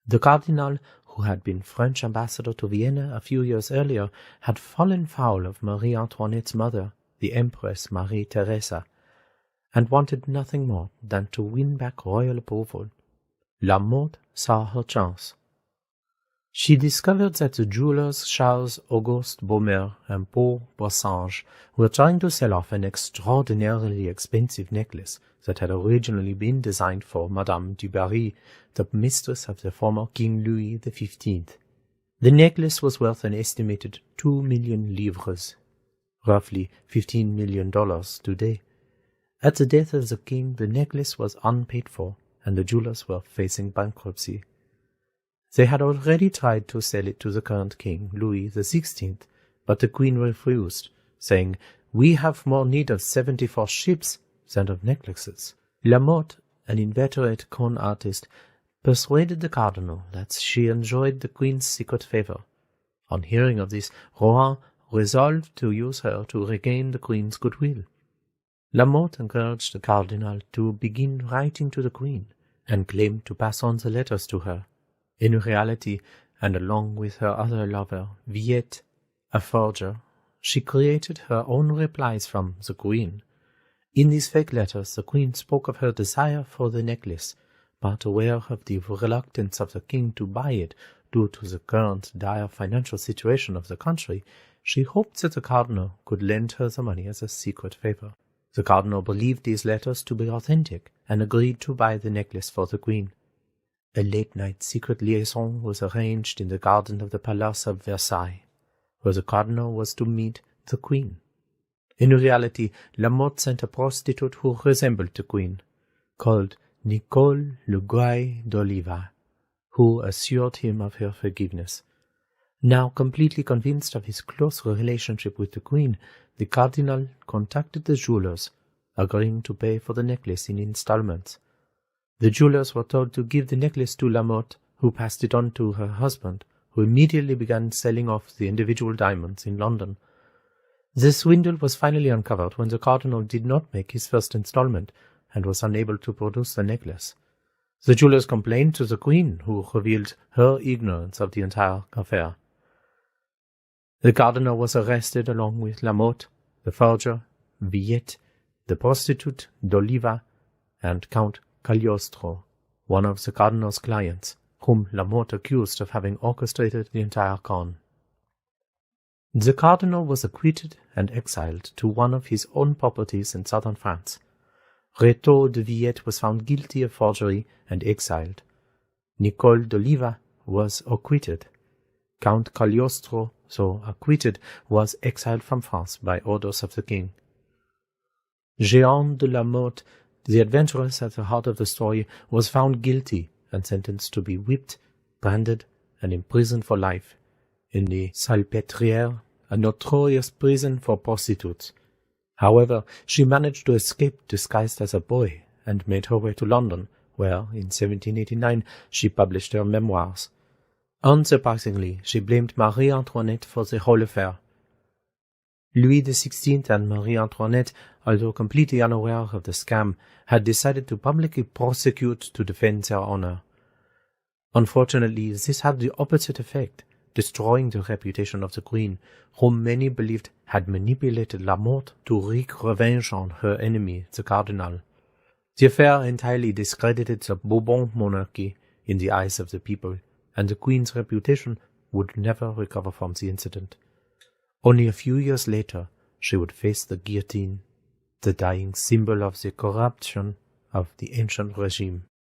The cardinal, who had been French ambassador to Vienna a few years earlier, had fallen foul of Marie Antoinette's mother, the Empress Marie Theresa, and wanted nothing more than to win back royal approval. Lamotte saw her chance. She discovered that the jewelers Charles-Auguste Baumer and Paul Bossange were trying to sell off an extraordinarily expensive necklace that had originally been designed for Madame du Barry, the mistress of the former King Louis XV. The necklace was worth an estimated 2 million livres, roughly $15 million today. At the death of the king, the necklace was unpaid for, and the jewelers were facing bankruptcy. They had already tried to sell it to the current king, Louis XVI, but the queen refused, saying, "We have more need of 74 ships than of necklaces." Lamotte, an inveterate con artist, persuaded the cardinal that she enjoyed the queen's secret favor. On hearing of this, Rohan resolved to use her to regain the queen's goodwill. Lamotte encouraged the cardinal to begin writing to the queen, and claimed to pass on the letters to her. In reality, and along with her other lover, Villette, a forger, she created her own replies from the queen. In these fake letters, the queen spoke of her desire for the necklace, but aware of the reluctance of the king to buy it due to the current dire financial situation of the country, she hoped that the cardinal could lend her the money as a secret favor. The cardinal believed these letters to be authentic and agreed to buy the necklace for the queen. A late-night secret liaison was arranged in the garden of the Palace of Versailles, where the cardinal was to meet the queen. In reality, Lamotte sent a prostitute who resembled the queen, called Nicole Le Guay d'Oliva, who assured him of her forgiveness. Now completely convinced of his close relationship with the queen, the cardinal contacted the jewelers, agreeing to pay for the necklace in installments. The jewelers were told to give the necklace to Lamotte, who passed it on to her husband, who immediately began selling off the individual diamonds in London. The swindle was finally uncovered when the cardinal did not make his first installment and was unable to produce the necklace. The jewelers complained to the queen, who revealed her ignorance of the entire affair. The cardinal was arrested along with Lamotte, the forger, Villette, the prostitute, d'Oliva, and Count Cagliostro, one of the cardinal's clients, whom Lamotte accused of having orchestrated the entire con. The cardinal was acquitted and exiled to one of his own properties in southern France. Rétaux de Villette was found guilty of forgery and exiled. Nicole d'Oliva was acquitted. Count Cagliostro, though acquitted, was exiled from France by orders of the king. Jean de Lamotte, the adventuress at the heart of the story, was found guilty and sentenced to be whipped, branded, and imprisoned for life in the Salpêtrière, a notorious prison for prostitutes. However, she managed to escape disguised as a boy and made her way to London, where, in 1789, she published her memoirs. Unsurprisingly, she blamed Marie Antoinette for the whole affair. Louis XVI and Marie Antoinette, although completely unaware of the scam, had decided to publicly prosecute to defend their honor. Unfortunately, this had the opposite effect, destroying the reputation of the queen, whom many believed had manipulated Lamotte to wreak revenge on her enemy, the cardinal. The affair entirely discredited the Bourbon monarchy in the eyes of the people, and the queen's reputation would never recover from the incident. Only a few years later, she would face the guillotine, the dying symbol of the corruption of the ancient regime.